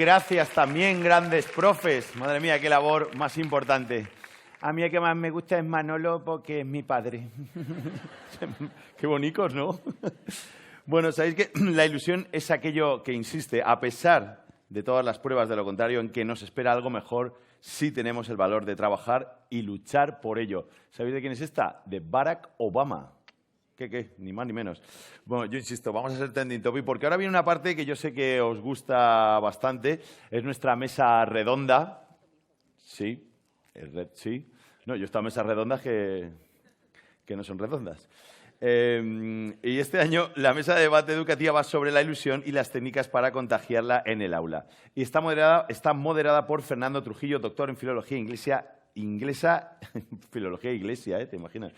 Gracias también, grandes profes. Madre mía, qué labor más importante. A mí el que más me gusta es Manolo porque es mi padre. Qué bonitos, ¿no? Bueno, sabéis que la ilusión es aquello que insiste, a pesar de todas las pruebas de lo contrario, en que nos espera algo mejor si tenemos el valor de trabajar y luchar por ello. ¿Sabéis de quién es esta? De Barack Obama. ¿Qué? Ni más ni menos. Bueno, yo insisto, vamos a ser trending topic porque ahora viene una parte que yo sé que os gusta bastante. Es nuestra mesa redonda. Sí, sí. No, yo estaba en mesas redondas que no son redondas. Y este año la mesa de debate educativa va sobre la ilusión y las técnicas para contagiarla en el aula. Y está moderada por Fernando Trujillo, doctor en Filología Inglesa, Filología Iglesia, ¿te imaginas?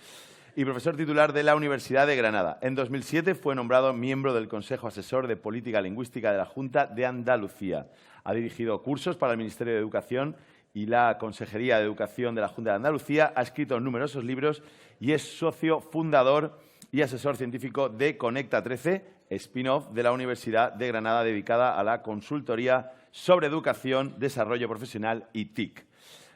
Y profesor titular de la Universidad de Granada. En 2007 fue nombrado miembro del Consejo Asesor de Política Lingüística de la Junta de Andalucía. Ha dirigido cursos para el Ministerio de Educación y la Consejería de Educación de la Junta de Andalucía. Ha escrito numerosos libros y es socio fundador y asesor científico de Conecta 13, spin-off de la Universidad de Granada dedicada a la consultoría sobre educación, desarrollo profesional y TIC.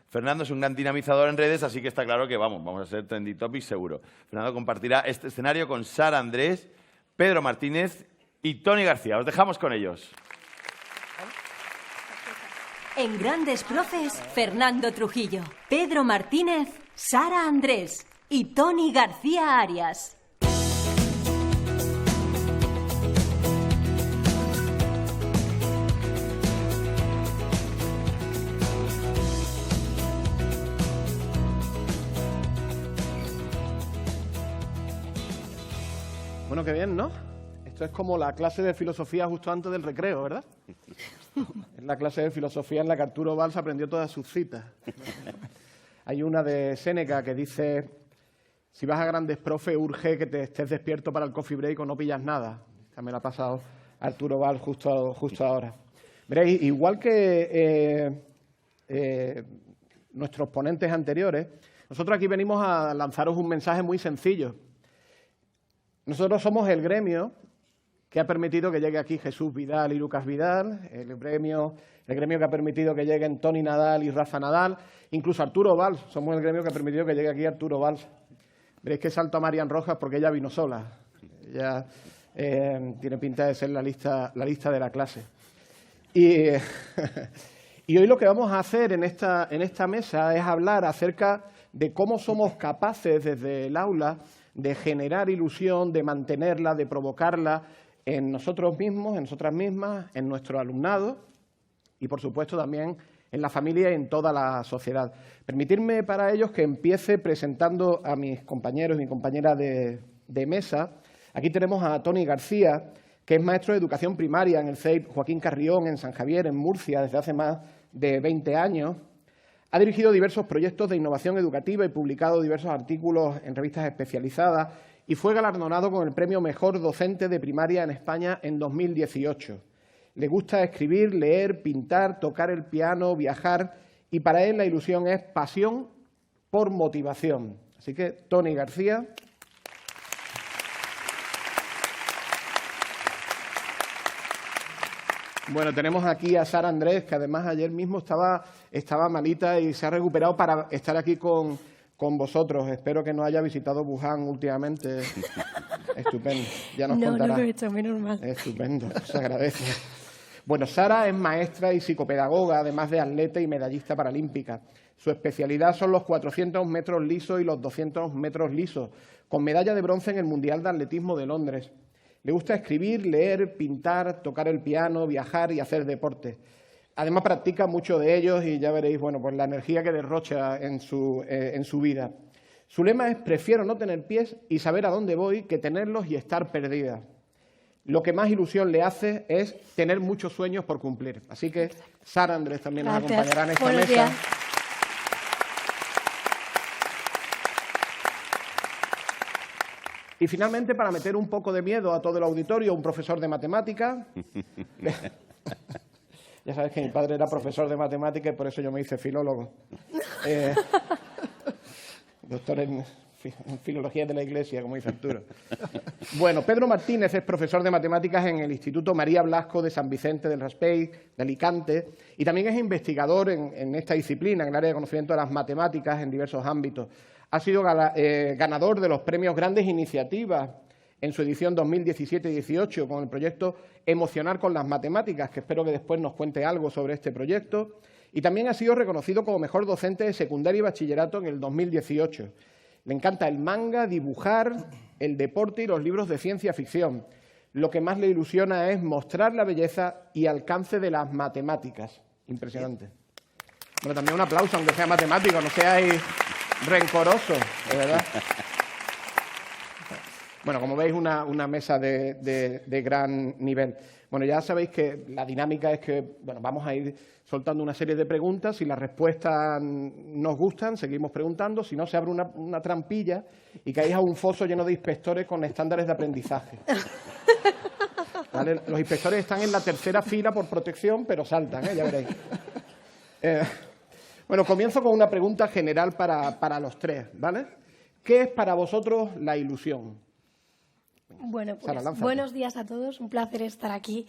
Fernando es un gran dinamizador en redes, así que está claro que vamos a ser trending topic seguro. Fernando compartirá este escenario con Sara Andrés, Pedro Martínez y Toni García. Os dejamos con ellos. En Grandes Profes, Fernando Trujillo, Pedro Martínez, Sara Andrés y Toni García Arias. Bueno, qué bien, ¿no? Esto es como la clase de filosofía justo antes del recreo, ¿verdad? Es la clase de filosofía en la que Arturo Valls aprendió todas sus citas. Hay una de Séneca que dice: si vas a Grandes Profe, urge que te estés despierto para el coffee break o no pillas nada. Esta me la ha pasado Arturo Valls justo ahora. Veréis, igual que nuestros ponentes anteriores, nosotros aquí venimos a lanzaros un mensaje muy sencillo. Nosotros somos el gremio que ha permitido que llegue aquí Jesús Vidal y Lucas Vidal, el gremio que ha permitido que lleguen Toni Nadal y Rafa Nadal, incluso Arturo Valls. Somos el gremio que ha permitido que llegue aquí Arturo Valls. Veréis que salto a Marian Rojas porque ella vino sola. Ella tiene pinta de ser la lista de la clase. Y hoy lo que vamos a hacer en esta mesa es hablar acerca de cómo somos capaces desde el aula de generar ilusión, de mantenerla, de provocarla en nosotros mismos, en nosotras mismas, en nuestro alumnado y, por supuesto, también en la familia y en toda la sociedad. Permitidme para ellos que empiece presentando a mis compañeros y mi compañera de mesa. Aquí tenemos a Toni García, que es maestro de educación primaria en el CEIP Joaquín Carrión, en San Javier, en Murcia, desde hace más de 20 años. Ha dirigido diversos proyectos de innovación educativa y publicado diversos artículos en revistas especializadas y fue galardonado con el premio Mejor Docente de Primaria en España en 2018. Le gusta escribir, leer, pintar, tocar el piano, viajar y para él la ilusión es pasión por motivación. Así que, Toni García. Bueno, tenemos aquí a Sara Andrés, que además ayer mismo estaba malita y se ha recuperado para estar aquí con vosotros. Espero que no haya visitado Wuhan últimamente. Estupendo, ya nos contará. No lo he hecho, muy normal. Estupendo, se agradece. Bueno, Sara es maestra y psicopedagoga, además de atleta y medallista paralímpica. Su especialidad son los 400 metros lisos y los 200 metros lisos, con medalla de bronce en el Mundial de Atletismo de Londres. Le gusta escribir, leer, pintar, tocar el piano, viajar y hacer deporte. Además, practica mucho de ellos y ya veréis, bueno, pues la energía que derrocha en su vida. Su lema es: prefiero no tener pies y saber a dónde voy que tenerlos y estar perdida. Lo que más ilusión le hace es tener muchos sueños por cumplir. Así que Sara Andrés también nos acompañará en esta mesa. Días. Y finalmente, para meter un poco de miedo a todo el auditorio, un profesor de matemáticas. Ya sabes que mi padre era profesor de matemáticas y por eso yo me hice filólogo. Doctor en filología de la Iglesia, como dice Arturo. Bueno, Pedro Martínez es profesor de matemáticas en el Instituto María Blasco de San Vicente del Raspeig, de Alicante, y también es investigador en esta disciplina, en el área de conocimiento de las matemáticas en diversos ámbitos. Ha sido ganador de los premios Grandes Iniciativas en su edición 2017-18 con el proyecto Emocionar con las Matemáticas, que espero que después nos cuente algo sobre este proyecto. Y también ha sido reconocido como mejor docente de secundaria y bachillerato en el 2018. Le encanta el manga, dibujar, el deporte y los libros de ciencia ficción. Lo que más le ilusiona es mostrar la belleza y alcance de las matemáticas. Impresionante. Bueno, también un aplauso, aunque sea matemático, no seáis rencorosos, de verdad. Bueno, como veis, una mesa de gran nivel. Bueno, ya sabéis que la dinámica es que vamos a ir soltando una serie de preguntas. Si las respuestas nos gustan, seguimos preguntando. Si no, se abre una trampilla y caéis a un foso lleno de inspectores con estándares de aprendizaje. ¿Vale? Los inspectores están en la tercera fila por protección, pero saltan, ya veréis. Bueno, comienzo con una pregunta general para los tres, ¿vale? ¿Qué es para vosotros la ilusión? Bueno, pues Sara, buenos días a todos, un placer estar aquí.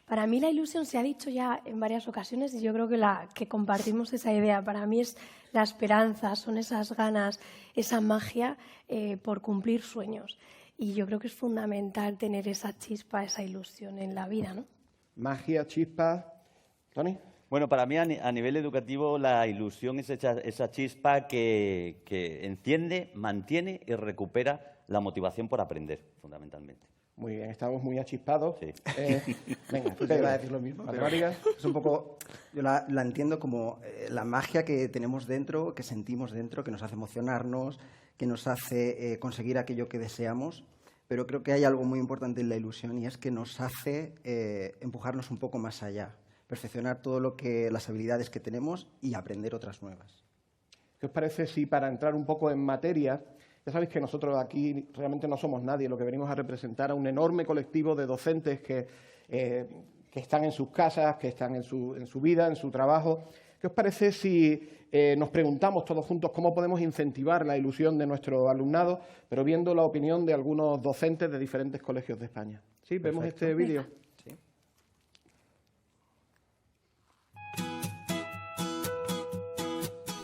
Para mí la ilusión se ha dicho ya en varias ocasiones y yo creo que compartimos esa idea. Para mí es la esperanza, son esas ganas, esa magia por cumplir sueños. Y yo creo que es fundamental tener esa chispa, esa ilusión en la vida, ¿no? Magia, chispa. ¿Tony? Bueno, para mí a nivel educativo la ilusión es esa chispa que enciende, mantiene y recupera la motivación por aprender, fundamentalmente. Muy bien, estamos muy achispados. Sí. Venga, pues yo iba a decir lo mismo. Matemáticas. Es un poco, yo la entiendo como la magia que tenemos dentro, que sentimos dentro, que nos hace emocionarnos, que nos hace conseguir aquello que deseamos. Pero creo que hay algo muy importante en la ilusión y es que nos hace empujarnos un poco más allá, perfeccionar las habilidades que tenemos y aprender otras nuevas. ¿Qué os parece si para entrar un poco en materia, ya sabéis que nosotros aquí realmente no somos nadie, lo que venimos a representar a un enorme colectivo de docentes que están en sus casas, que están en su vida, en su trabajo. ¿Qué os parece si nos preguntamos todos juntos cómo podemos incentivar la ilusión de nuestro alumnado, pero viendo la opinión de algunos docentes de diferentes colegios de España? ¿Sí? ¿Vemos este vídeo? Sí.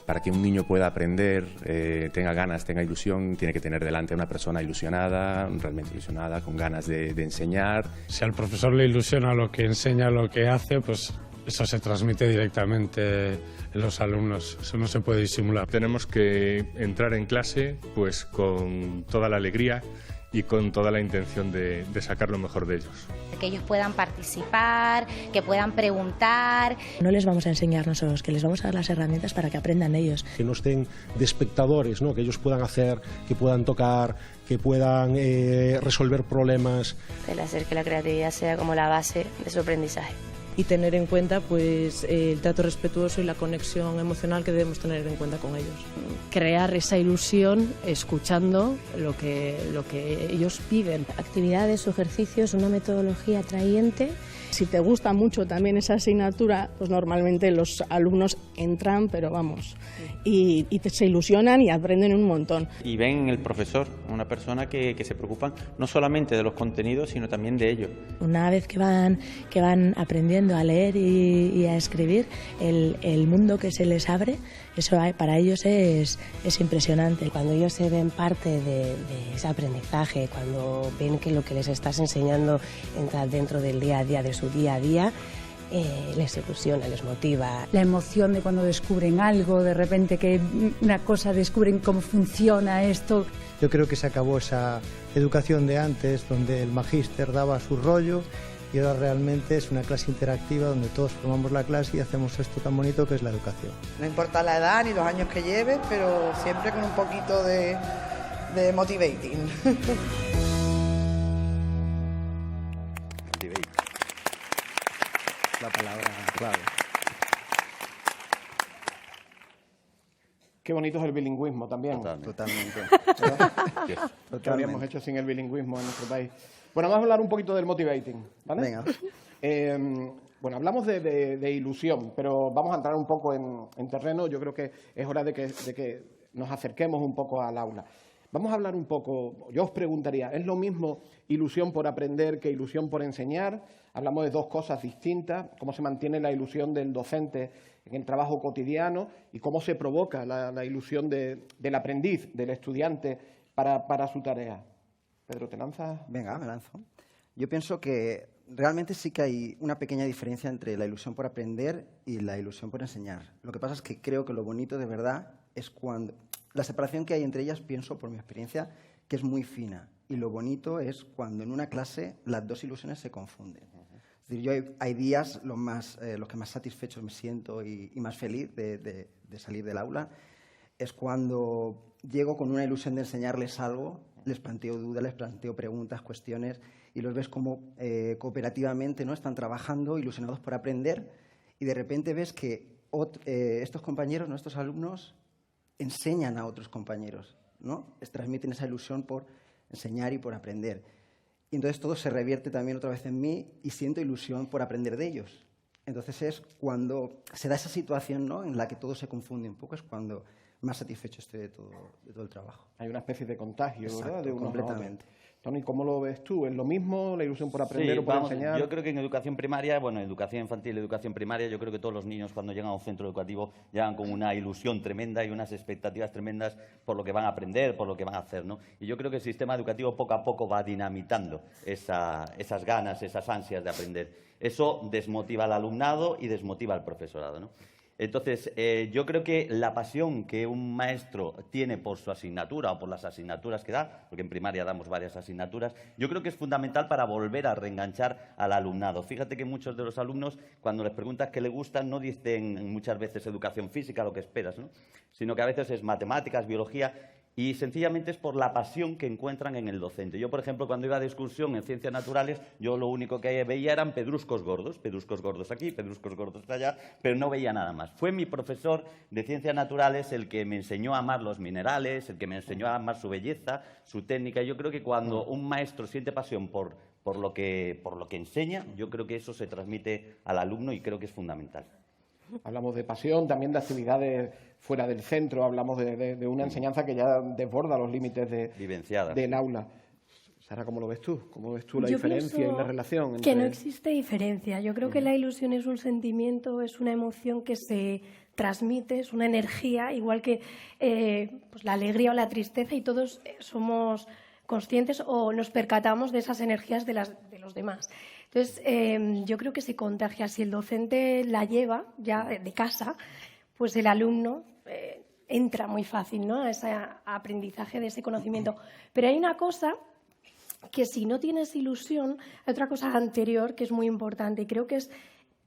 Para que un niño pueda aprender, tenga ganas, tenga ilusión, tiene que tener delante a una persona ilusionada, realmente ilusionada, con ganas de enseñar. Si al profesor le ilusiona lo que enseña, lo que hace, pues eso se transmite directamente en los alumnos. Eso no se puede disimular. Tenemos que entrar en clase pues con toda la alegría y con toda la intención de sacar lo mejor de ellos. Que ellos puedan participar, que puedan preguntar. No les vamos a enseñar nosotros, que les vamos a dar las herramientas para que aprendan ellos. Que no estén de espectadores, ¿no? Que ellos puedan hacer, que puedan tocar, que puedan resolver problemas. El hacer que la creatividad sea como la base de su aprendizaje. Y tener en cuenta pues el trato respetuoso y la conexión emocional que debemos tener en cuenta con ellos. Crear esa ilusión escuchando lo que ellos piden. Actividades o ejercicios, una metodología atrayente. Si te gusta mucho también esa asignatura, pues normalmente los alumnos entran, pero vamos, y se ilusionan y aprenden un montón. Y ven en el profesor una persona que se preocupa no solamente de los contenidos, sino también de ellos. Una vez que van aprendiendo a leer y a escribir, el mundo que se les abre, eso para ellos es impresionante. Cuando ellos se ven parte de ese aprendizaje, cuando ven que lo que les estás enseñando entra dentro del día a día, de su día a día, les ilusiona, les motiva. La emoción de cuando descubren algo, de repente que una cosa descubren cómo funciona esto. Yo creo que se acabó esa educación de antes, donde el magíster daba su rollo, y ahora realmente es una clase interactiva donde todos formamos la clase y hacemos esto tan bonito que es la educación. No importa la edad ni los años que lleves, pero siempre con un poquito de motivating. La palabra clave. Qué bonito es el bilingüismo también. Totalmente. ¿Qué habríamos hecho sin el bilingüismo en nuestro país? Bueno, vamos a hablar un poquito del motivating, ¿vale? Venga. Bueno, hablamos de ilusión, pero vamos a entrar un poco en terreno. Yo creo que es hora de que nos acerquemos un poco al aula. Vamos a hablar un poco, yo os preguntaría, ¿es lo mismo ilusión por aprender que ilusión por enseñar? Hablamos de dos cosas distintas, cómo se mantiene la ilusión del docente en el trabajo cotidiano y cómo se provoca la ilusión del aprendiz, del estudiante, para su tarea. Pedro, ¿te lanzas? Venga, me lanzo. Yo pienso que realmente sí que hay una pequeña diferencia entre la ilusión por aprender y la ilusión por enseñar. Lo que pasa es que creo que lo bonito de verdad es cuando... La separación que hay entre ellas, pienso por mi experiencia, que es muy fina. Y lo bonito es cuando en una clase las dos ilusiones se confunden. Es decir, yo hay días los que más satisfecho me siento y más feliz de salir del aula, es cuando llego con una ilusión de enseñarles algo, les planteo dudas, les planteo preguntas, cuestiones, y los ves como cooperativamente, ¿no? Están trabajando, ilusionados por aprender, y de repente ves que estos compañeros, nuestros alumnos, enseñan a otros compañeros, ¿no? Les transmiten esa ilusión por enseñar y por aprender. Y entonces todo se revierte también otra vez en mí y siento ilusión por aprender de ellos. Entonces es cuando se da esa situación, ¿no?, en la que todo se confunde un poco, es cuando más satisfecho estoy de todo el trabajo. Hay una especie de contagio, exacto, ¿verdad? De unos completamente. a otros. Tony, ¿cómo lo ves tú? ¿Es lo mismo la ilusión por aprender o por enseñar? Yo creo que en educación primaria, bueno, educación infantil y educación primaria, yo creo que todos los niños cuando llegan a un centro educativo llegan con una ilusión tremenda y unas expectativas tremendas por lo que van a aprender, por lo que van a hacer, ¿no? Y yo creo que el sistema educativo poco a poco va dinamitando esas ganas, esas ansias de aprender. Eso desmotiva al alumnado y desmotiva al profesorado, ¿no? Entonces, yo creo que la pasión que un maestro tiene por su asignatura o por las asignaturas que da, porque en primaria damos varias asignaturas, yo creo que es fundamental para volver a reenganchar al alumnado. Fíjate que muchos de los alumnos, cuando les preguntas qué les gusta, no dicen muchas veces educación física, lo que esperas, ¿no? Sino que a veces es matemáticas, biología, y sencillamente es por la pasión que encuentran en el docente. Yo, por ejemplo, cuando iba de excursión en ciencias naturales, yo lo único que veía eran pedruscos gordos aquí, pedruscos gordos allá, pero no veía nada más. Fue mi profesor de ciencias naturales el que me enseñó a amar los minerales, el que me enseñó a amar su belleza, su técnica. Yo creo que cuando un maestro siente pasión por lo que enseña, yo creo que eso se transmite al alumno y creo que es fundamental. Hablamos de pasión, también de actividades fuera del centro, hablamos de una enseñanza que ya desborda los límites del aula. Sara, ¿cómo lo ves tú? ¿Cómo ves tú la diferencia y la relación? Que no existe diferencia. Yo creo que la ilusión es un sentimiento, es una emoción que se transmite, es una energía, igual que pues la alegría o la tristeza, y todos somos conscientes o nos percatamos de esas energías de los demás. Entonces, yo creo que se contagia. Si el docente la lleva ya de casa, pues el alumno entra muy fácil, ¿no?, a ese aprendizaje de ese conocimiento. Pero hay una cosa que, si no tienes ilusión, hay otra cosa anterior que es muy importante, y creo que es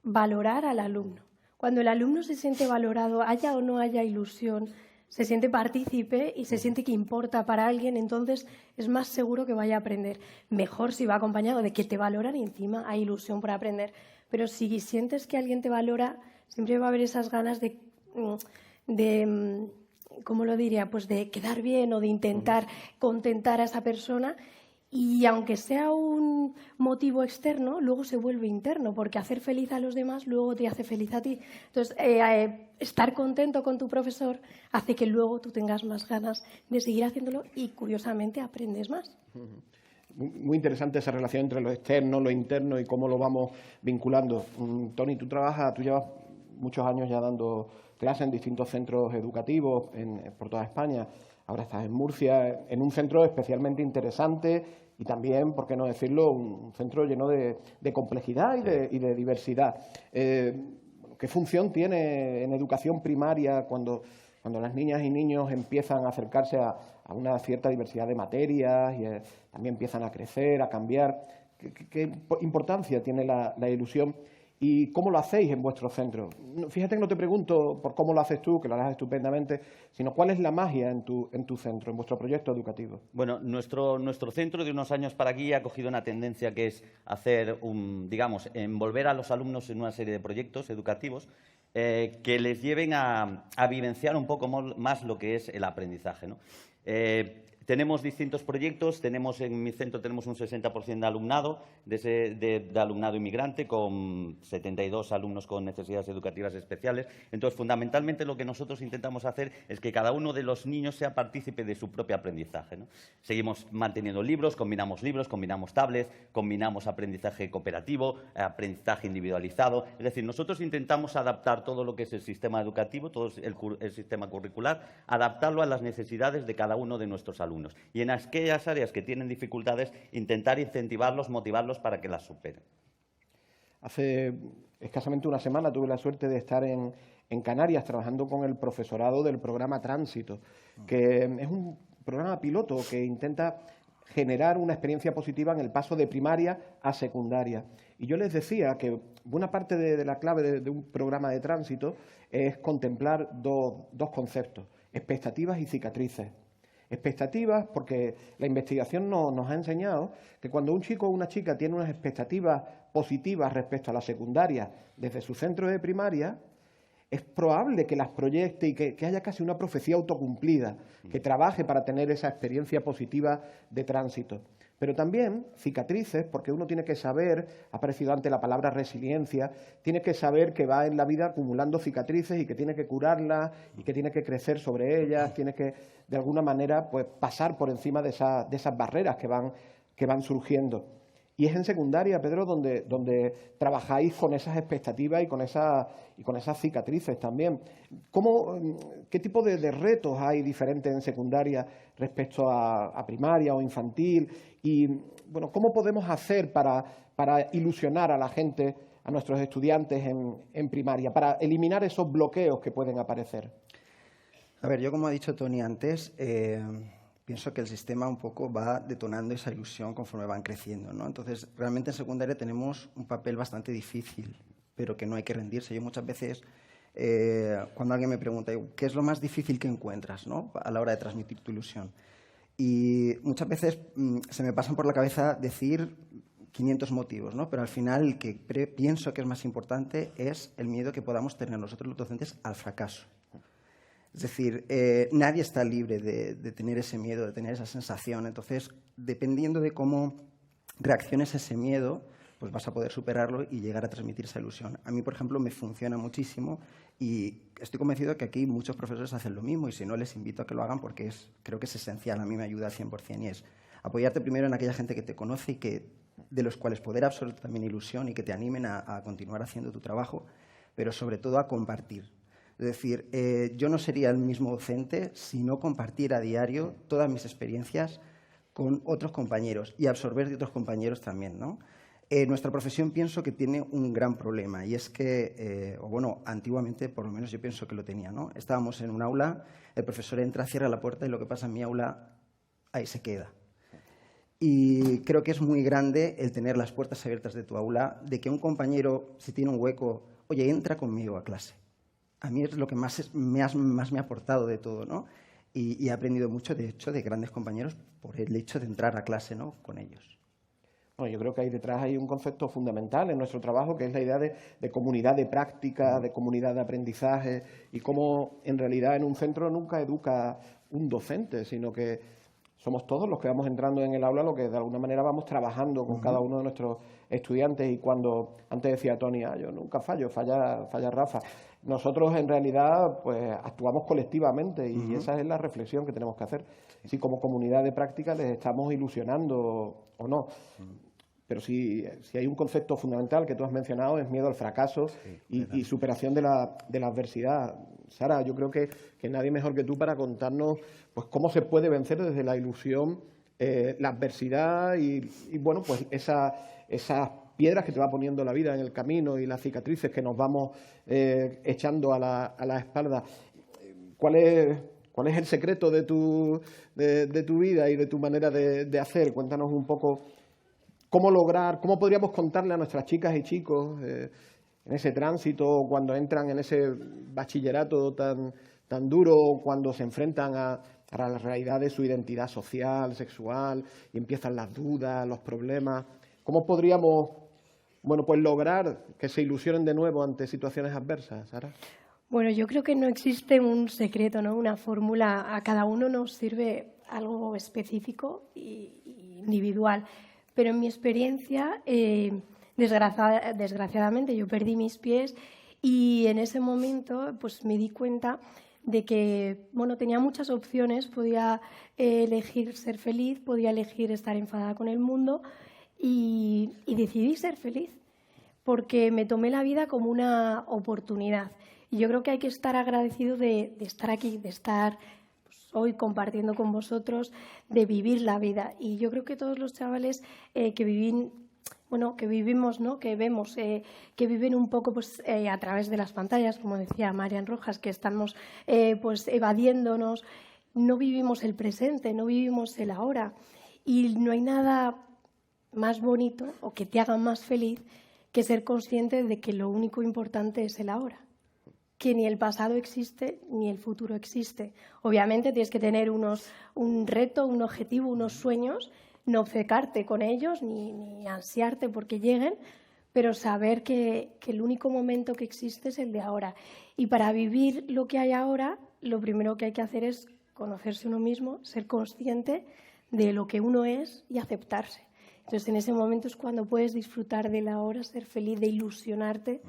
valorar al alumno. Cuando el alumno se siente valorado, haya o no haya ilusión, se siente partícipe y se siente que importa para alguien, entonces es más seguro que vaya a aprender. Mejor si va acompañado de que te valoran y encima hay ilusión por aprender. Pero si sientes que alguien te valora, siempre va a haber esas ganas de ¿cómo lo diría?, pues de quedar bien o de intentar contentar a esa persona. Y aunque sea un motivo externo, luego se vuelve interno, porque hacer feliz a los demás luego te hace feliz a ti. Entonces, estar contento con tu profesor hace que luego tú tengas más ganas de seguir haciéndolo y, curiosamente, aprendes más. Muy interesante esa relación entre lo externo, lo interno y cómo lo vamos vinculando. Tony, tú llevas muchos años ya dando clases en distintos centros educativos por toda España. Ahora estás en Murcia, en un centro especialmente interesante y también, por qué no decirlo, un centro lleno de complejidad y de diversidad. ¿Qué función tiene en educación primaria cuando las niñas y niños empiezan a acercarse a una cierta diversidad de materias y también empiezan a crecer, a cambiar? ¿Qué importancia tiene la ilusión? ¿Y cómo lo hacéis en vuestro centro? Fíjate que no te pregunto por cómo lo haces tú, que lo harás estupendamente, sino cuál es la magia en tu centro, en vuestro proyecto educativo. Bueno, nuestro centro de unos años para aquí ha cogido una tendencia que es hacer, envolver a los alumnos en una serie de proyectos educativos que les lleven a vivenciar un poco más lo que es el aprendizaje, ¿no? Tenemos distintos proyectos, en mi centro tenemos un 60% de alumnado, de alumnado inmigrante, con 72 alumnos con necesidades educativas especiales. Entonces, fundamentalmente, lo que nosotros intentamos hacer es que cada uno de los niños sea partícipe de su propio aprendizaje, ¿no? Seguimos manteniendo libros, combinamos tablets, combinamos aprendizaje cooperativo, aprendizaje individualizado. Es decir, nosotros intentamos adaptar todo lo que es el sistema educativo, todo el sistema curricular, adaptarlo a las necesidades de cada uno de nuestros alumnos. Y en aquellas áreas que tienen dificultades, intentar incentivarlos, motivarlos para que las superen. Hace escasamente una semana tuve la suerte de estar en Canarias trabajando con el profesorado del programa Tránsito, que es un programa piloto que intenta generar una experiencia positiva en el paso de primaria a secundaria. Y yo les decía que buena parte de la clave de un programa de tránsito es contemplar dos conceptos, expectativas y cicatrices. Expectativas, porque la investigación nos ha enseñado que cuando un chico o una chica tiene unas expectativas positivas respecto a la secundaria desde su centro de primaria, es probable que las proyecte y que haya casi una profecía autocumplida, que trabaje para tener esa experiencia positiva de tránsito. Pero también cicatrices, porque uno tiene que saber, ha aparecido antes la palabra resiliencia, tiene que saber que va en la vida acumulando cicatrices y que tiene que curarlas y que tiene que crecer sobre ellas, tiene que, de alguna manera, pues, pasar por encima de esas barreras que van surgiendo. Y es en secundaria, Pedro, donde trabajáis con esas expectativas y con esas cicatrices también. ¿Qué tipo de retos hay diferentes en secundaria respecto a primaria o infantil? Y, bueno, ¿cómo podemos hacer para ilusionar a la gente, a nuestros estudiantes en primaria, para eliminar esos bloqueos que pueden aparecer? A ver, yo como ha dicho Toni antes, pienso que el sistema un poco va detonando esa ilusión conforme van creciendo, ¿no? Entonces, realmente en secundaria tenemos un papel bastante difícil, pero que no hay que rendirse. Yo muchas veces, cuando alguien me pregunta, ¿qué es lo más difícil que encuentras, ¿no?, a la hora de transmitir tu ilusión? Y muchas veces se me pasan por la cabeza decir 500 motivos, ¿no? Pero al final el que pienso que es más importante es el miedo que podamos tener nosotros los docentes al fracaso. Es decir, nadie está libre de tener ese miedo, de tener esa sensación. Entonces, dependiendo de cómo reacciones a ese miedo, pues vas a poder superarlo y llegar a transmitir esa ilusión. A mí, por ejemplo, me funciona muchísimo y estoy convencido que aquí muchos profesores hacen lo mismo y si no, les invito a que lo hagan porque creo que es esencial. A mí me ayuda al 100% y es apoyarte primero en aquella gente que te conoce y de los cuales poder absorber también ilusión y que te animen a continuar haciendo tu trabajo, pero sobre todo a compartir. Es decir, yo no sería el mismo docente si no compartiera a diario todas mis experiencias con otros compañeros y absorber de otros compañeros también, ¿no? Nuestra profesión pienso que tiene un gran problema y es que, antiguamente por lo menos yo pienso que lo tenía, ¿no? Estábamos en un aula, el profesor entra, cierra la puerta y lo que pasa en mi aula ahí se queda. Y creo que es muy grande el tener las puertas abiertas de tu aula, de que un compañero, si tiene un hueco, oye, entra conmigo a clase. A mí es lo que más me ha aportado de todo, ¿no? Y he aprendido mucho, de hecho, de grandes compañeros por el hecho de entrar a clase, ¿no?, con ellos. Bueno, yo creo que ahí detrás hay un concepto fundamental en nuestro trabajo, que es la idea de comunidad de práctica, de comunidad de aprendizaje, y cómo en realidad en un centro nunca educa un docente, sino que somos todos los que vamos entrando en el aula, lo que de alguna manera vamos trabajando con cada uno de nuestros estudiantes. Y cuando antes decía Toni, yo nunca fallo, falla Rafa. Nosotros en realidad pues actuamos colectivamente y esa es la reflexión que tenemos que hacer. Si como comunidad de práctica les estamos ilusionando o no. Pero si hay un concepto fundamental que tú has mencionado es miedo al fracaso y superación de la adversidad. Sara, yo creo que nadie mejor que tú para contarnos pues cómo se puede vencer desde la ilusión la adversidad y bueno, pues esas piedras que te va poniendo la vida en el camino y las cicatrices que nos vamos echando a la espalda. ¿Cuál es el secreto de tu vida y de tu manera de hacer? Cuéntanos un poco cómo podríamos contarle a nuestras chicas y chicos en ese tránsito, cuando entran en ese bachillerato tan duro, cuando se enfrentan a la realidad de su identidad social, sexual, y empiezan las dudas, los problemas. ¿Cómo podríamos pues lograr que se ilusionen de nuevo ante situaciones adversas, Sara? Bueno, yo creo que no existe un secreto, ¿no?, una fórmula. A cada uno nos sirve algo específico e individual. Pero en mi experiencia, desgraciadamente, yo perdí mis pies y en ese momento pues me di cuenta de que tenía muchas opciones, podía elegir ser feliz, podía elegir estar enfadada con el mundo y decidí ser feliz porque me tomé la vida como una oportunidad. Y yo creo que hay que estar agradecido de estar aquí, de estar hoy compartiendo con vosotros, de vivir la vida. Y yo creo que todos los chavales que vivimos, ¿no? Que vemos, que viven un poco a través de las pantallas, como decía Marian Rojas, que estamos evadiéndonos, no vivimos el presente, no vivimos el ahora. Y no hay nada más bonito o que te haga más feliz que ser consciente de que lo único importante es el ahora. Que ni el pasado existe ni el futuro existe. Obviamente tienes que tener un reto, un objetivo, unos sueños, no obcecarte con ellos ni ansiarte porque lleguen, pero saber que el único momento que existe es el de ahora. Y para vivir lo que hay ahora, lo primero que hay que hacer es conocerse uno mismo, ser consciente de lo que uno es y aceptarse. Entonces, en ese momento es cuando puedes disfrutar del ahora, ser feliz, de ilusionarte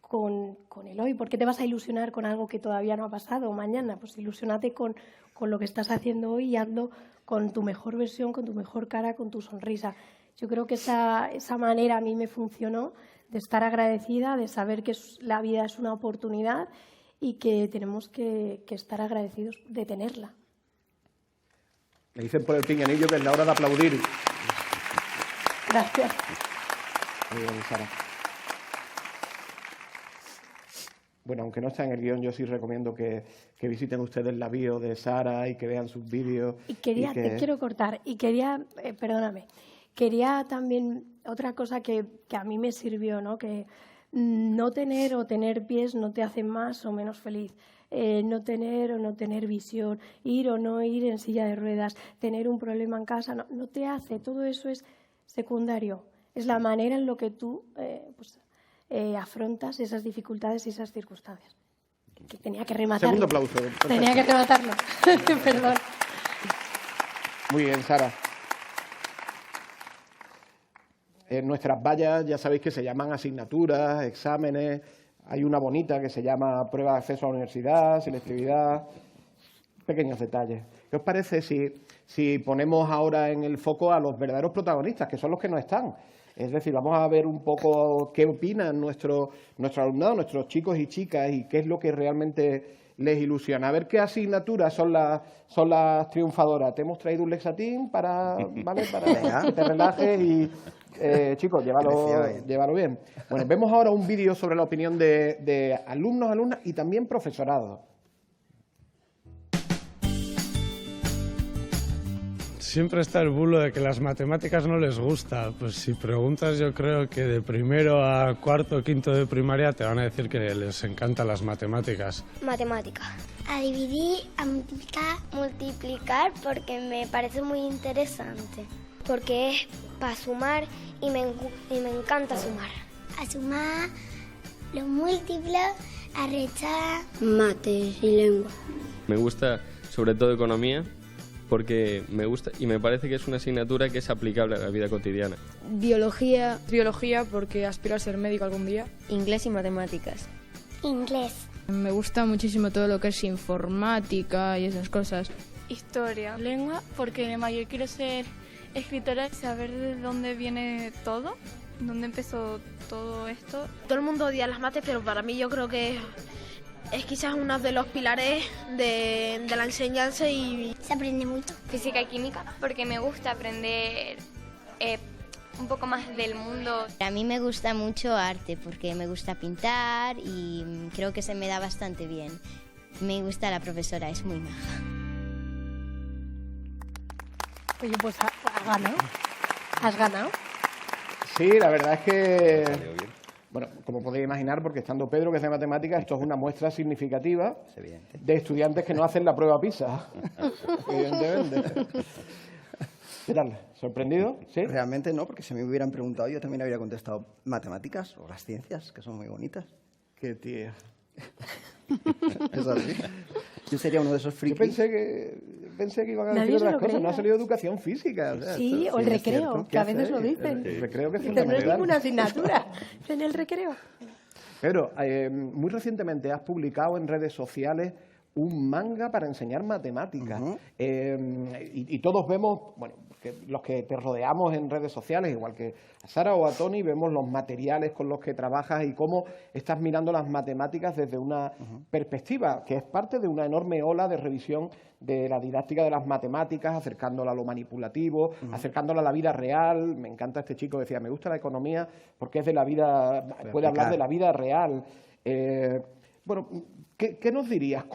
con el hoy. ¿Por qué te vas a ilusionar con algo que todavía no ha pasado mañana? Pues ilusionate con lo que estás haciendo hoy y hazlo con tu mejor versión, con tu mejor cara, con tu sonrisa. Yo creo que esa manera a mí me funcionó, de estar agradecida, de saber que la vida es una oportunidad y que tenemos que estar agradecidos de tenerla. Me dicen por el pinganillo que es la hora de aplaudir. Gracias. Muy bien, Sara. Bueno, aunque no está en el guión, yo sí recomiendo que visiten ustedes la bio de Sara y que vean sus vídeos. Te quiero cortar, y quería también otra cosa que a mí me sirvió, ¿no? Que no tener o tener pies no te hace más o menos feliz. No tener o no tener visión, ir o no ir en silla de ruedas, tener un problema en casa, no te hace. Todo eso es secundario. Es la manera en la que tú afrontas esas dificultades y esas circunstancias. Que tenía que rematarlo. Segundo aplauso. Perfecto. Tenía que rematarlo. Perdón. Muy bien, Sara. Nuestras vallas ya sabéis que se llaman asignaturas, exámenes. Hay una bonita que se llama prueba de acceso a la universidad, selectividad. Pequeños detalles. ¿Qué os parece si ponemos ahora en el foco a los verdaderos protagonistas, que son los que no están? Es decir, vamos a ver un poco qué opinan nuestro alumnado, nuestros chicos y chicas, y qué es lo que realmente les ilusiona. A ver qué asignaturas son las triunfadoras. Te hemos traído un Lexatín para que te relajes y, chicos, llévalo bien. Bueno, vemos ahora un vídeo sobre la opinión de alumnos, alumnas y también profesorado. Siempre está el bulo de que las matemáticas no les gusta. Pues si preguntas, yo creo que de primero a cuarto o quinto de primaria te van a decir que les encantan las matemáticas. Matemática. A dividir, a multiplicar porque me parece muy interesante. Porque es para sumar y me encanta sumar. A sumar, los múltiplos, a restar. Mates y lengua. Me gusta sobre todo economía, porque me gusta y me parece que es una asignatura que es aplicable a la vida cotidiana. Biología porque aspiro a ser médico algún día. Inglés y matemáticas. Inglés. Me gusta muchísimo todo lo que es informática y esas cosas. Historia. Lengua porque yo quiero ser escritora y saber de dónde viene todo, dónde empezó todo esto. Todo el mundo odia las mates, pero para mí yo creo que es quizás uno de los pilares de la enseñanza y se aprende mucho. Física y química, porque me gusta aprender un poco más del mundo. A mí me gusta mucho arte, porque me gusta pintar y creo que se me da bastante bien. Me gusta la profesora, es muy maja. Oye, pues has ganado. ¿Has ganado? Sí, la verdad es que... Bueno, como podéis imaginar, porque estando Pedro, que es de matemáticas, esto es una muestra significativa de estudiantes que no hacen la prueba PISA, evidentemente. ¿Qué tal? ¿Sorprendido? ¿Sí? Realmente no, porque si me hubieran preguntado, yo también habría contestado matemáticas o las ciencias, que son muy bonitas. Qué tía. Es así. Yo sería uno de esos frikis. Yo pensé que pensé que iban a Nadie decir se otras lo cosas. creía. No ha salido educación física. O sea, Sí, esto o el es recreo, cierto. que a veces lo dicen. El recreo que es Dice, no es fundamental. ninguna asignatura en el recreo. Pero muy recientemente has publicado en redes sociales un manga para enseñar matemáticas. Y todos vemos, bueno, que los que te rodeamos en redes sociales, igual que a Sara o a Tony, vemos los materiales con los que trabajas y cómo estás mirando las matemáticas desde una perspectiva que es parte de una enorme ola de revisión de la didáctica de las matemáticas, acercándola a lo manipulativo, acercándola a la vida real. Me encanta este chico que decía, me gusta la economía porque es de la vida, puede hablar de la vida real. Bueno, ¿qué nos dirías?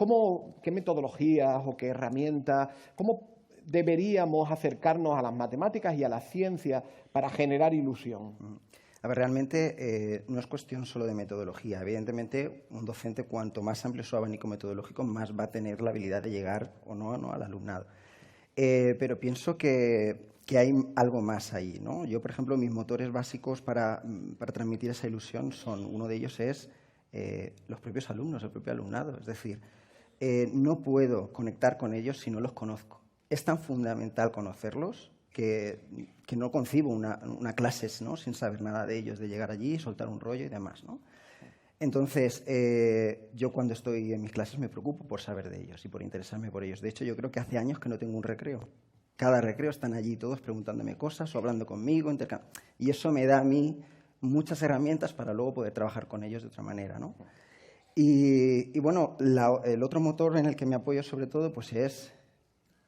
¿Qué metodologías o qué herramientas, cómo deberíamos acercarnos a las matemáticas y a la ciencia para generar ilusión? A ver, realmente no es cuestión solo de metodología. Evidentemente, un docente, cuanto más amplio su abanico metodológico, más va a tener la habilidad de llegar o no al alumnado. Pero pienso que hay algo más ahí, ¿no? Yo, por ejemplo, mis motores básicos para transmitir esa ilusión uno de ellos es los propios alumnos, el propio alumnado. Es decir, no puedo conectar con ellos si no los conozco. Es tan fundamental conocerlos que no concibo una clase, ¿no?, sin saber nada de ellos, de llegar allí, soltar un rollo y demás, ¿no? Entonces, yo cuando estoy en mis clases me preocupo por saber de ellos y por interesarme por ellos. De hecho, yo creo que hace años que no tengo un recreo. Cada recreo están allí todos preguntándome cosas o hablando conmigo, y eso me da a mí muchas herramientas para luego poder trabajar con ellos de otra manera, ¿no? Y bueno, el otro motor en el que me apoyo sobre todo pues es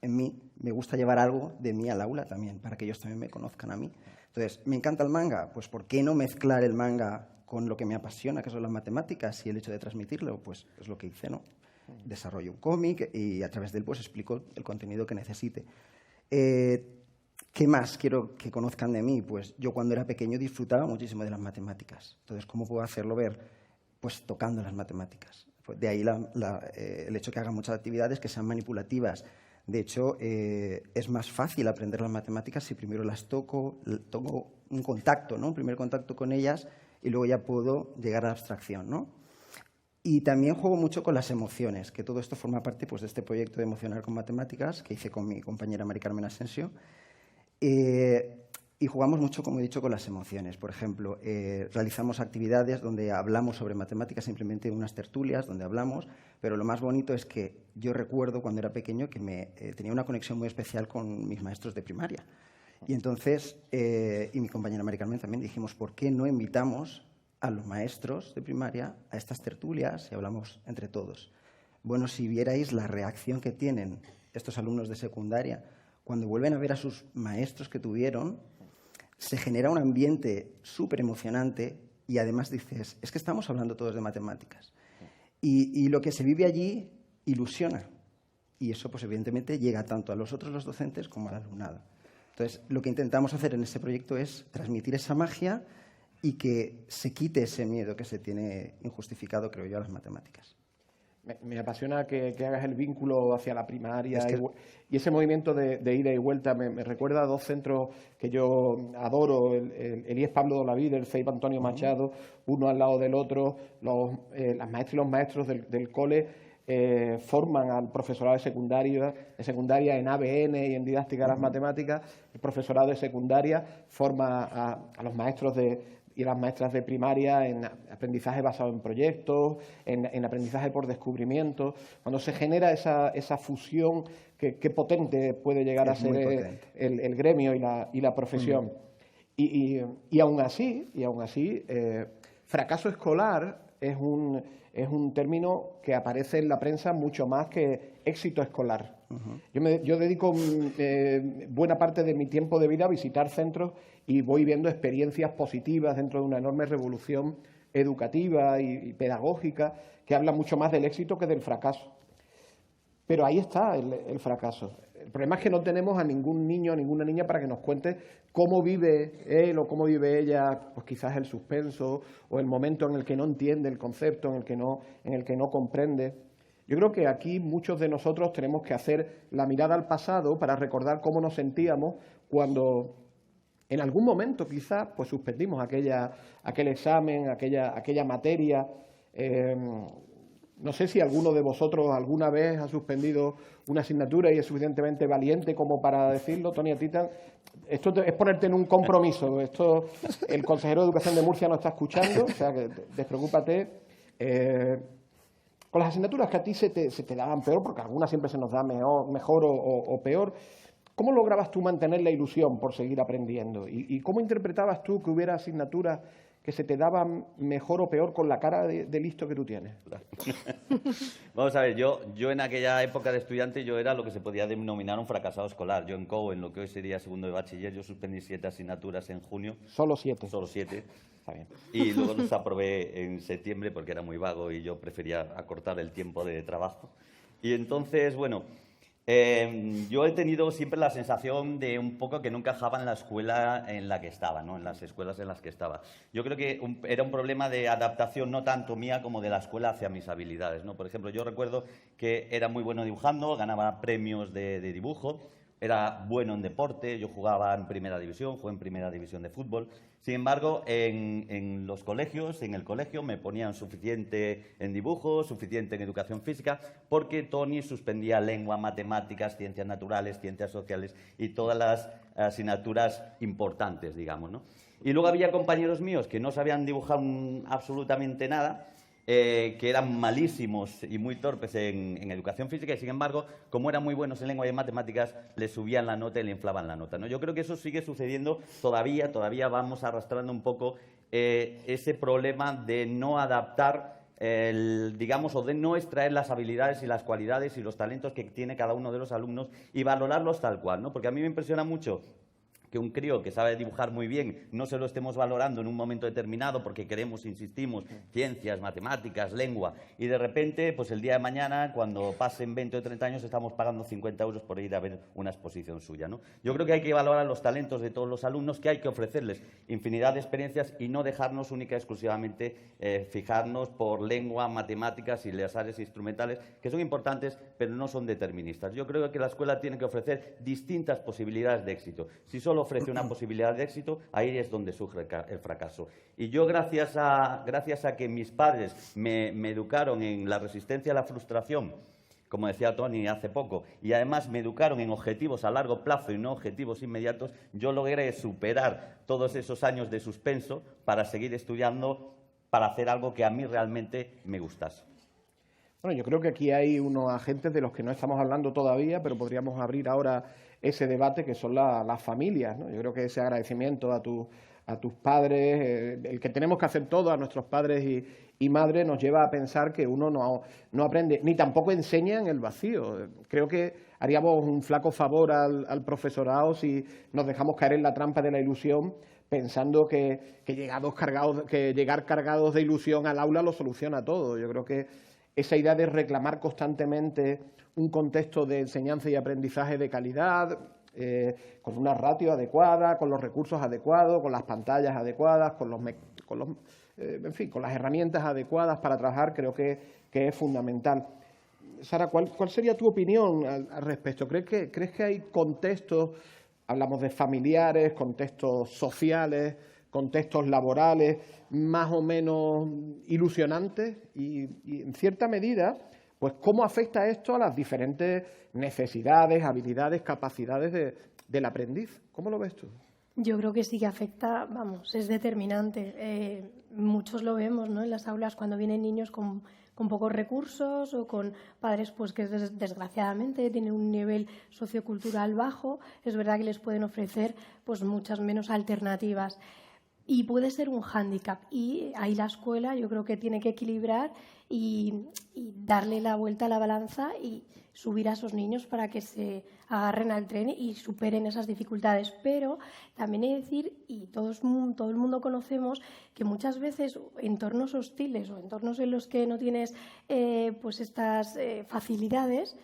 en mí. Me gusta llevar algo de mí al aula también, para que ellos también me conozcan a mí. Entonces, ¿me encanta el manga? Pues ¿por qué no mezclar el manga con lo que me apasiona, que son las matemáticas, y el hecho de transmitirlo? Pues es lo que hice, ¿no? Desarrollo un cómic y a través de él pues explico el contenido que necesite. ¿Qué más quiero que conozcan de mí? Pues yo cuando era pequeño disfrutaba muchísimo de las matemáticas. Entonces, ¿cómo puedo hacerlo ver? Pues tocando las matemáticas. De ahí el hecho que haga muchas actividades que sean manipulativas. De hecho, es más fácil aprender las matemáticas si primero las toco un contacto, ¿no? Un primer contacto con ellas y luego ya puedo llegar a la abstracción, ¿no? Y también juego mucho con las emociones, que todo esto forma parte pues, de este proyecto de Emocionar con Matemáticas que hice con mi compañera Mari Carmen Asensio. Y jugamos mucho, como he dicho, con las emociones. Por ejemplo, realizamos actividades donde hablamos sobre matemáticas, simplemente unas tertulias donde hablamos, pero lo más bonito es que yo recuerdo cuando era pequeño que tenía una conexión muy especial con mis maestros de primaria. Y entonces, y mi compañera Mari Carmen también, dijimos, ¿por qué no invitamos a los maestros de primaria a estas tertulias y hablamos entre todos? Bueno, si vierais la reacción que tienen estos alumnos de secundaria cuando vuelven a ver a sus maestros que tuvieron, se genera un ambiente súper emocionante y además dices, es que estamos hablando todos de matemáticas. Y lo que se vive allí ilusiona. Y eso, pues evidentemente, llega tanto a los docentes como al alumnado. Entonces, lo que intentamos hacer en este proyecto es transmitir esa magia y que se quite ese miedo que se tiene injustificado, creo yo, a las matemáticas. Me apasiona que hagas el vínculo hacia la primaria y ese movimiento de ida y vuelta. Me recuerda a dos centros que yo adoro, el IES Pablo de Olavide, el CEIP Antonio Machado, uno al lado del otro. Las maestras y los maestros del cole forman al profesorado de secundaria en ABN y en didáctica de las matemáticas. El profesorado de secundaria forma a los maestros y las maestras de primaria en aprendizaje basado en proyectos, en aprendizaje por descubrimiento. Cuando se genera esa fusión, qué potente puede llegar a ser el gremio y la profesión. Y aún así, fracaso escolar es un término que aparece en la prensa mucho más que éxito escolar. Yo dedico buena parte de mi tiempo de vida a visitar centros y voy viendo experiencias positivas dentro de una enorme revolución educativa y pedagógica que habla mucho más del éxito que del fracaso. Pero ahí está el fracaso. El problema es que no tenemos a ningún niño, a ninguna niña para que nos cuente cómo vive él o cómo vive ella, pues quizás el suspenso o el momento en el que no entiende el concepto, en el que no comprende. Yo creo que aquí muchos de nosotros tenemos que hacer la mirada al pasado para recordar cómo nos sentíamos cuando en algún momento quizás pues suspendimos aquel examen, aquella materia. No sé si alguno de vosotros alguna vez ha suspendido una asignatura y es suficientemente valiente como para decirlo. Tony, a ti esto es ponerte en un compromiso. Esto el consejero de Educación de Murcia no está escuchando, o sea que despreocúpate. Con las asignaturas que a ti se te daban peor, porque algunas siempre se nos da mejor o peor, ¿cómo lograbas tú mantener la ilusión por seguir aprendiendo? ¿Y cómo interpretabas tú que hubiera asignaturas que se te daban mejor o peor con la cara de listo que tú tienes? Vamos a ver, yo en aquella época de estudiante yo era lo que se podía denominar un fracasado escolar. Yo en COU, en lo que hoy sería segundo de bachiller, yo suspendí 7 asignaturas en junio. ¿Solo 7? Solo 7. Está bien. Y luego los aprobé en septiembre porque era muy vago y yo prefería acortar el tiempo de trabajo. Y entonces, bueno, yo he tenido siempre la sensación de un poco que no encajaba en la escuela en la que estaba, ¿no? En las escuelas en las que estaba. Yo creo que era un problema de adaptación no tanto mía como de la escuela hacia mis habilidades, ¿no? Por ejemplo, yo recuerdo que era muy bueno dibujando, ganaba premios de dibujo, era bueno en deporte, yo jugaba en primera división, jugué en primera división de fútbol. Sin embargo, en los colegios, en el colegio, me ponían suficiente en dibujo, suficiente en educación física, porque Tony suspendía lengua, matemáticas, ciencias naturales, ciencias sociales y todas las asignaturas importantes, digamos, ¿no? Y luego había compañeros míos que no sabían dibujar absolutamente nada, que eran malísimos y muy torpes en educación física y, sin embargo, como eran muy buenos en lengua y en matemáticas, les subían la nota y le inflaban la nota, ¿no? Yo creo que eso sigue sucediendo todavía vamos arrastrando un poco ese problema de no adaptar, digamos, o de no extraer las habilidades y las cualidades y los talentos que tiene cada uno de los alumnos y valorarlos tal cual, ¿no? Porque a mí me impresiona mucho que un crío que sabe dibujar muy bien no se lo estemos valorando en un momento determinado porque queremos, insistimos, ciencias, matemáticas, lengua, y de repente, pues el día de mañana, cuando pasen 20 o 30 años, estamos pagando 50 euros por ir a ver una exposición suya, ¿no? Yo creo que hay que valorar los talentos de todos los alumnos, que hay que ofrecerles infinidad de experiencias y no dejarnos única y exclusivamente fijarnos por lengua, matemáticas y las áreas instrumentales, que son importantes, pero no son deterministas. Yo creo que la escuela tiene que ofrecer distintas posibilidades de éxito. Si solo ofrece una posibilidad de éxito, ahí es donde surge el fracaso. Y yo, gracias a que mis padres me educaron en la resistencia a la frustración, como decía Tony hace poco, y además me educaron en objetivos a largo plazo y no objetivos inmediatos, yo logré superar todos esos años de suspenso para seguir estudiando, para hacer algo que a mí realmente me gustase. Bueno, yo creo que aquí hay unos agentes de los que no estamos hablando todavía, pero podríamos abrir ahora ese debate, que son las familias, ¿no? Yo creo que ese agradecimiento a tus padres, el que tenemos que hacer todos a nuestros padres y madres, nos lleva a pensar que uno no aprende, ni tampoco enseña en el vacío. Creo que haríamos un flaco favor al profesorado si nos dejamos caer en la trampa de la ilusión, pensando que llegar cargados de ilusión al aula lo soluciona todo. Yo creo que esa idea de reclamar constantemente un contexto de enseñanza y aprendizaje de calidad, con una ratio adecuada, con los recursos adecuados, con las pantallas adecuadas, con las herramientas adecuadas para trabajar, creo que es fundamental. Sara, ¿cuál sería tu opinión al respecto? ¿Crees que hay contextos, hablamos de familiares, contextos sociales, contextos laborales más o menos ilusionantes y en cierta medida, pues cómo afecta esto a las diferentes necesidades, habilidades, capacidades del aprendiz? ¿Cómo lo ves tú? Yo creo que sí que afecta, vamos, es determinante. Muchos lo vemos, ¿no?, en las aulas cuando vienen niños con pocos recursos o con padres pues que desgraciadamente tienen un nivel sociocultural bajo. Es verdad que les pueden ofrecer pues muchas menos alternativas. Y puede ser un hándicap, y ahí la escuela yo creo que tiene que equilibrar y darle la vuelta a la balanza y subir a esos niños para que se agarren al tren y superen esas dificultades. Pero también he de decir, y todo el mundo conocemos, que muchas veces entornos hostiles o entornos en los que no tienes pues estas facilidades,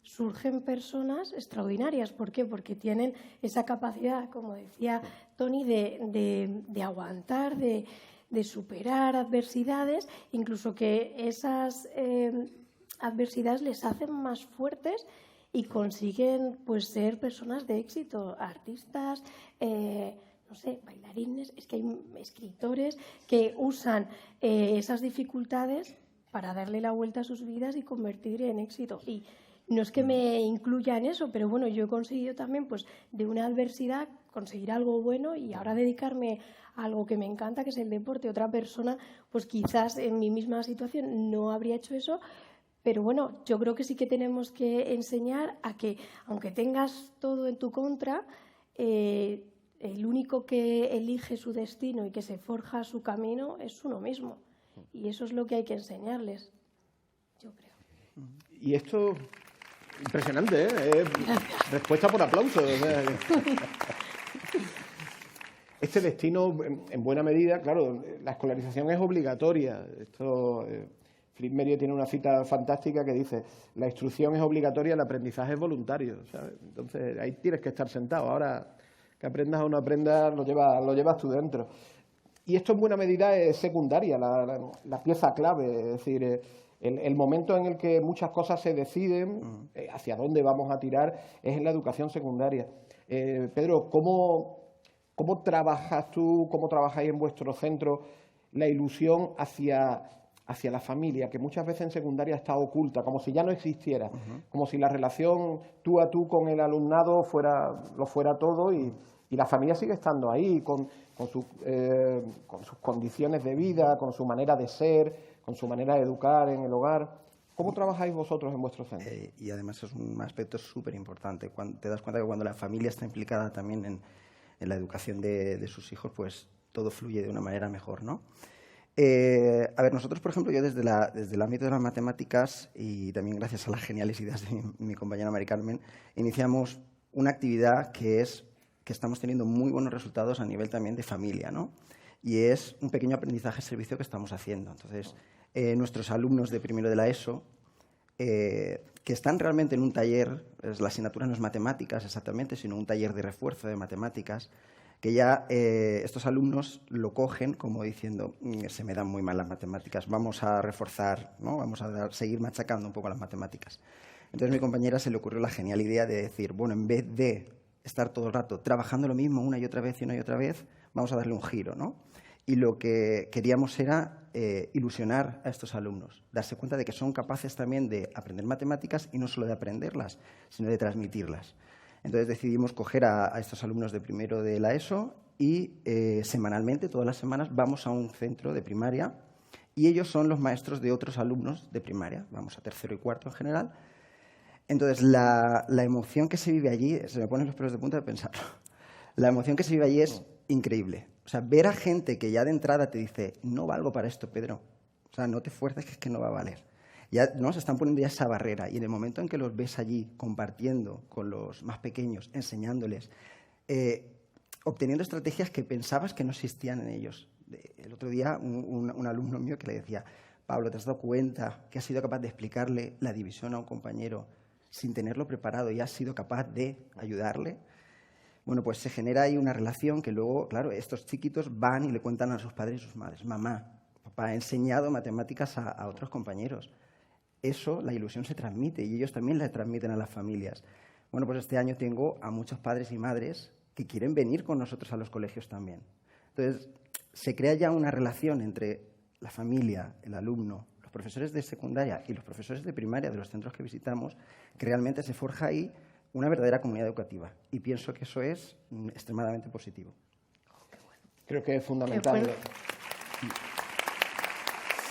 surgen personas extraordinarias. ¿Por qué? Porque tienen esa capacidad, como decía Tony, de aguantar, de superar adversidades, incluso que esas adversidades les hacen más fuertes y consiguen pues ser personas de éxito, artistas, no sé, bailarines. Es que hay escritores que usan esas dificultades para darle la vuelta a sus vidas y convertir en éxito. Y no es que me incluya en eso, pero bueno, yo he conseguido también, pues, de una adversidad conseguir algo bueno y ahora dedicarme a algo que me encanta, que es el deporte. Otra persona, pues quizás en mi misma situación no habría hecho eso, pero bueno, yo creo que sí que tenemos que enseñar a que, aunque tengas todo en tu contra, el único que elige su destino y que se forja su camino es uno mismo. Y eso es lo que hay que enseñarles, yo creo. Y esto, impresionante, ¿eh? Respuesta por aplauso. O sea, este destino, en buena medida, claro, la escolarización es obligatoria. Esto, Fritz Merieux tiene una cita fantástica que dice: la instrucción es obligatoria, el aprendizaje es voluntario, ¿sabes? Entonces, ahí tienes que estar sentado. Ahora, que aprendas o no aprendas, lo llevas tú dentro. Y esto en buena medida es secundaria, la pieza clave, es decir, el momento en el que muchas cosas se deciden, hacia dónde vamos a tirar, es en la educación secundaria. Pedro, ¿cómo trabajas tú, cómo trabajáis en vuestro centro la ilusión hacia la familia, que muchas veces en secundaria está oculta, como si ya no existiera, como si la relación tú a tú con el alumnado lo fuera todo y la familia sigue estando ahí con sus condiciones de vida, con su manera de ser, con su manera de educar en el hogar. ¿Cómo trabajáis vosotros en vuestro centro? Y además es un aspecto súper importante. Te das cuenta que cuando la familia está implicada también en la educación de sus hijos, pues todo fluye de una manera mejor, ¿no? A ver, nosotros, por ejemplo, yo desde el ámbito de las matemáticas y también gracias a las geniales ideas de mi compañera Mari Carmen, iniciamos una actividad que estamos teniendo muy buenos resultados a nivel también de familia, ¿no? Y es un pequeño aprendizaje-servicio que estamos haciendo. Entonces, nuestros alumnos de primero de la ESO, que están realmente en un taller, la asignatura no es matemáticas exactamente, sino un taller de refuerzo de matemáticas, que ya estos alumnos lo cogen como diciendo: se me dan muy mal las matemáticas, vamos a reforzar, ¿no? Vamos a seguir machacando un poco las matemáticas. Entonces, a mi compañera se le ocurrió la genial idea de decir: bueno, en vez de estar todo el rato trabajando lo mismo una y otra vez, vamos a darle un giro, ¿no? Y lo que queríamos era ilusionar a estos alumnos, darse cuenta de que son capaces también de aprender matemáticas y no solo de aprenderlas, sino de transmitirlas. Entonces decidimos coger a estos alumnos de primero de la ESO y semanalmente, todas las semanas, vamos a un centro de primaria y ellos son los maestros de otros alumnos de primaria, vamos a tercero y cuarto en general. Entonces, la emoción que se vive allí, se me ponen los pelos de punta de pensarlo, la emoción que se vive allí es increíble. O sea, ver a gente que ya de entrada te dice: no valgo para esto, Pedro. O sea, no te fuerces, que es que no va a valer. Ya no se están poniendo ya esa barrera. Y en el momento en que los ves allí compartiendo con los más pequeños, enseñándoles, obteniendo estrategias que pensabas que no existían en ellos. El otro día, un alumno mío que le decía: Pablo, ¿te has dado cuenta que has sido capaz de explicarle la división a un compañero sin tenerlo preparado y has sido capaz de ayudarle? Bueno, pues se genera ahí una relación que luego, claro, estos chiquitos van y le cuentan a sus padres y sus madres: mamá, papá ha enseñado matemáticas a otros compañeros. Eso, la ilusión se transmite y ellos también la transmiten a las familias. Bueno, pues este año tengo a muchos padres y madres que quieren venir con nosotros a los colegios también. Entonces, se crea ya una relación entre la familia, el alumno, los profesores de secundaria y los profesores de primaria de los centros que visitamos, que realmente se forja ahí una verdadera comunidad educativa. Y pienso que eso es extremadamente positivo. Creo que es fundamental.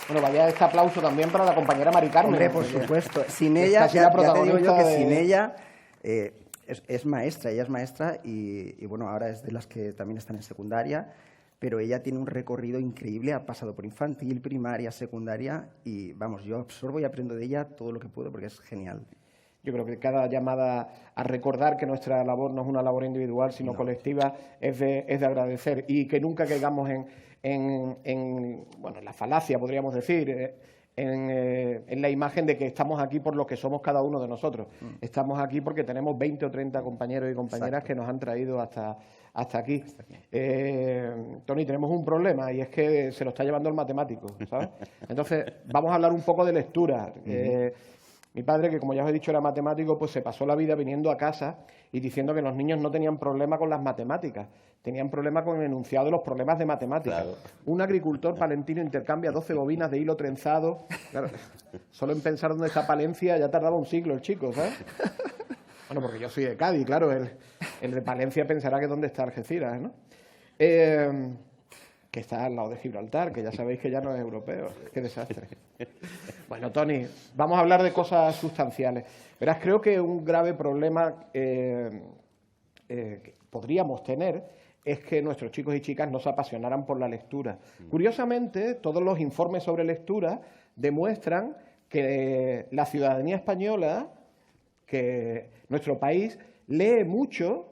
Bueno, vaya este aplauso también para la compañera Mari Carmen. Hombre, por supuesto. Sin ella, ya te digo yo que sin ella es maestra. Ella es maestra y bueno, ahora es de las que también están en secundaria, pero ella tiene un recorrido increíble, ha pasado por infantil, primaria, secundaria y vamos, yo absorbo y aprendo de ella todo lo que puedo porque es genial. Yo creo que cada llamada a recordar que nuestra labor no es una labor individual, sino colectiva, es de agradecer y que nunca caigamos en la falacia, podríamos decir, en la imagen de que estamos aquí por lo que somos cada uno de nosotros. Estamos aquí porque tenemos 20 o 30 compañeros y compañeras que nos han traído hasta aquí. Tony, tenemos un problema y es que se lo está llevando el matemático, ¿sabes? Entonces, vamos a hablar un poco de lectura. Mi padre, que como ya os he dicho era matemático, pues se pasó la vida viniendo a casa y diciendo que los niños no tenían problema con las matemáticas, tenían problema con el enunciado de los problemas de matemáticas. Claro. Un agricultor palentino intercambia 12 bobinas de hilo trenzado. Claro, solo en pensar dónde está Palencia ya tardaba un siglo el chico, ¿sabes? Bueno, porque yo soy de Cádiz, claro, el de Palencia pensará que dónde está Algeciras, ¿no? Que está al lado de Gibraltar, que ya sabéis que ya no es europeo. Qué desastre. Bueno, Toni, vamos a hablar de cosas sustanciales. Verás, creo que un grave problema que podríamos tener es que nuestros chicos y chicas no se apasionaran por la lectura. Curiosamente, todos los informes sobre lectura demuestran que la ciudadanía española, que nuestro país, lee mucho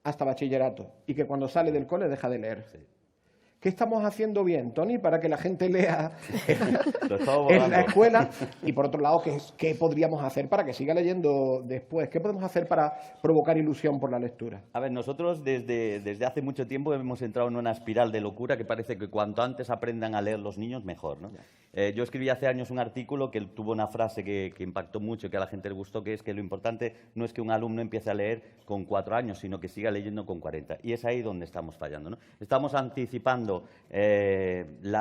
hasta bachillerato y que cuando sale del cole deja de leer. Sí. ¿Qué estamos haciendo bien, Toni, para que la gente lea en la escuela? Y por otro lado, ¿qué podríamos hacer para que siga leyendo después? ¿Qué podemos hacer para provocar ilusión por la lectura? A ver, nosotros desde hace mucho tiempo hemos entrado en una espiral de locura que parece que cuanto antes aprendan a leer los niños, mejor, ¿no? Yo escribí hace años un artículo que tuvo una frase que impactó mucho y que a la gente le gustó, que es que lo importante no es que un alumno empiece a leer con 4 años, sino que siga leyendo con 40. Y es ahí donde estamos fallando, ¿no? Estamos anticipando el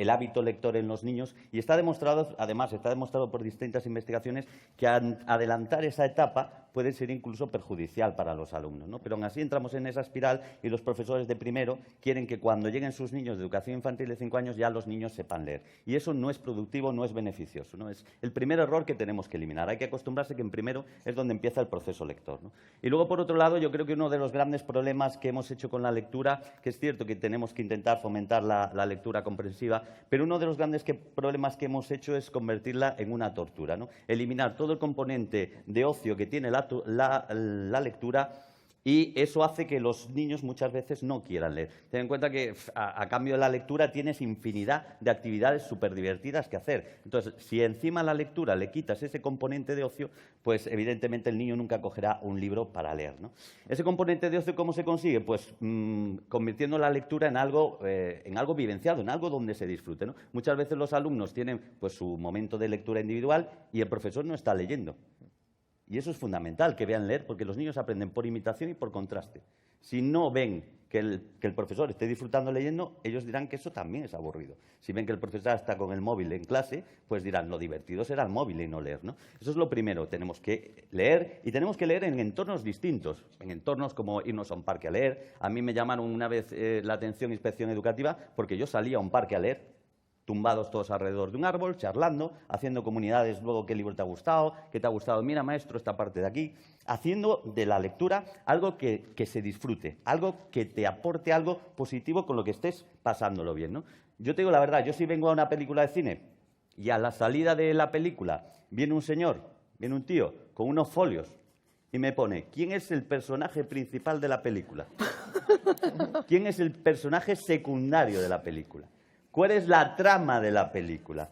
hábito lector en los niños y está demostrado, además, está demostrado por distintas investigaciones que adelantar esa etapa puede ser incluso perjudicial para los alumnos, ¿no? Pero aún así entramos en esa espiral y los profesores de primero quieren que cuando lleguen sus niños de educación infantil de 5 años ya los niños sepan leer. Y eso no es productivo, no es beneficioso, ¿no? Es el primer error que tenemos que eliminar. Hay que acostumbrarse que en primero es donde empieza el proceso lector, ¿no? Y luego, por otro lado, yo creo que uno de los grandes problemas que hemos hecho con la lectura, que es cierto que tenemos que intentar fomentar la lectura comprensiva, pero uno de los grandes problemas que hemos hecho es convertirla en una tortura, ¿no? Eliminar todo el componente de ocio que tiene la lectura. Y eso hace que los niños muchas veces no quieran leer. Ten en cuenta que a cambio de la lectura tienes infinidad de actividades súper divertidas que hacer. Entonces, si encima a la lectura le quitas ese componente de ocio, pues evidentemente el niño nunca cogerá un libro para leer, ¿no? Ese componente de ocio, ¿cómo se consigue? Pues convirtiendo la lectura en algo vivenciado, en algo donde se disfrute, ¿no? Muchas veces los alumnos tienen pues, su momento de lectura individual y el profesor no está leyendo. Y eso es fundamental, que vean leer, porque los niños aprenden por imitación y por contraste. Si no ven que el profesor esté disfrutando leyendo, ellos dirán que eso también es aburrido. Si ven que el profesor está con el móvil en clase, pues dirán, lo divertido será el móvil y no leer, ¿no? Eso es lo primero, tenemos que leer y tenemos que leer en entornos distintos, en entornos como irnos a un parque a leer. A mí me llamaron una vez la atención Inspección Educativa porque yo salía a un parque a leer, tumbados todos alrededor de un árbol, charlando, haciendo comunidades, luego qué libro te ha gustado, mira maestro, esta parte de aquí, haciendo de la lectura algo que se disfrute, algo que te aporte algo positivo con lo que estés pasándolo bien, ¿no? Yo te digo la verdad, yo si vengo a una película de cine y a la salida de la película viene un señor, viene un tío con unos folios y me pone, ¿quién es el personaje principal de la película? ¿Quién es el personaje secundario de la película? ¿Cuál es la trama de la película?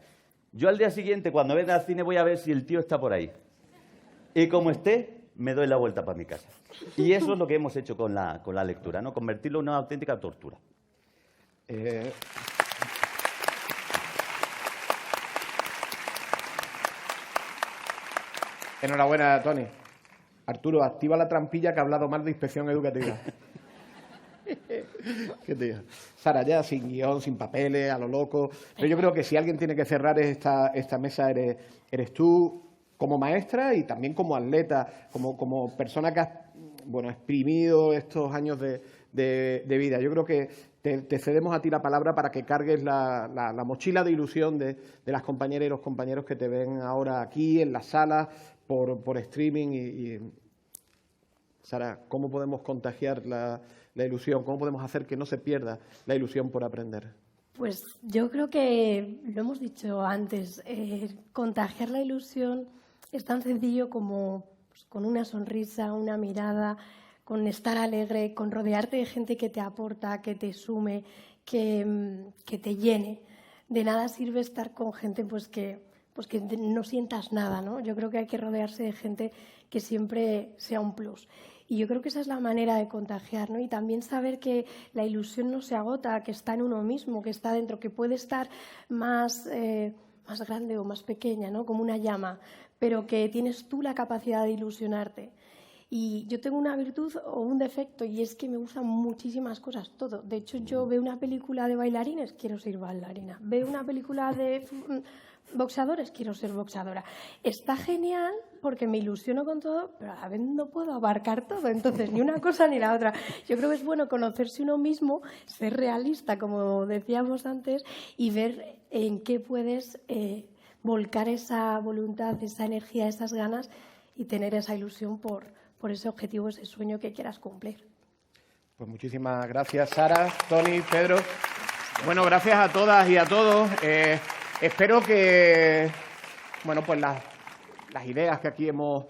Yo al día siguiente, cuando venga al cine, voy a ver si el tío está por ahí. Y como esté, me doy la vuelta para mi casa. Y eso es lo que hemos hecho con la lectura, ¿no? Convertirlo en una auténtica tortura. Enhorabuena, Toni. Arturo, activa la trampilla que ha hablado mal de Inspección Educativa. ¿Qué tío? Sara, ya sin guión, sin papeles, a lo loco. Pero yo creo que si alguien tiene que cerrar esta mesa eres tú, como maestra y también como atleta, como persona que has exprimido estos años de vida. Yo creo que te cedemos a ti la palabra para que cargues la mochila de ilusión de las compañeras y los compañeros que te ven ahora aquí en la sala, por streaming. Sara, ¿cómo podemos contagiar la ilusión? ¿Cómo podemos hacer que no se pierda la ilusión por aprender? Pues yo creo que, lo hemos dicho antes, contagiar la ilusión es tan sencillo como pues, con una sonrisa, una mirada, con estar alegre, con rodearte de gente que te aporta, que te sume, que te llene. De nada sirve estar con gente que no sientas nada, ¿no? Yo creo que hay que rodearse de gente que siempre sea un plus. Y yo creo que esa es la manera de contagiar, ¿no? Y también saber que la ilusión no se agota, que está en uno mismo, que está dentro, que puede estar más más grande o más pequeña, ¿no? Como una llama, pero que tienes tú la capacidad de ilusionarte. Y yo tengo una virtud o un defecto, y es que me gustan muchísimas cosas, todo. De hecho, yo veo una película de bailarines, quiero ser bailarina. Veo una película de boxeadores, quiero ser boxeadora. Está genial porque me ilusiono con todo, pero a la vez no puedo abarcar todo, entonces ni una cosa ni la otra. Yo creo que es bueno conocerse uno mismo, ser realista, como decíamos antes, y ver en qué puedes volcar esa voluntad, esa energía, esas ganas y tener esa ilusión por ese objetivo, ese sueño que quieras cumplir. Pues muchísimas gracias, Sara, Toni, Pedro. Bueno, gracias a todas y a todos. Espero que, bueno, pues las ideas que aquí hemos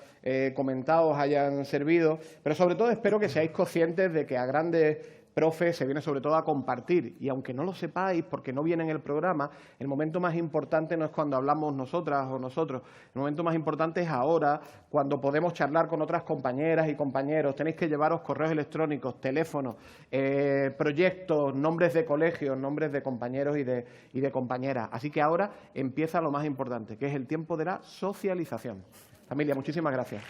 comentado os hayan servido, pero sobre todo espero que seáis conscientes de que a grandes profes se viene sobre todo a compartir, y aunque no lo sepáis porque no viene en el programa, el momento más importante no es cuando hablamos nosotras o nosotros, el momento más importante es ahora, cuando podemos charlar con otras compañeras y compañeros. Tenéis que llevaros correos electrónicos, teléfonos, proyectos, nombres de colegios, nombres de compañeros y de compañeras. Así que ahora empieza lo más importante, que es el tiempo de la socialización. Familia, muchísimas gracias.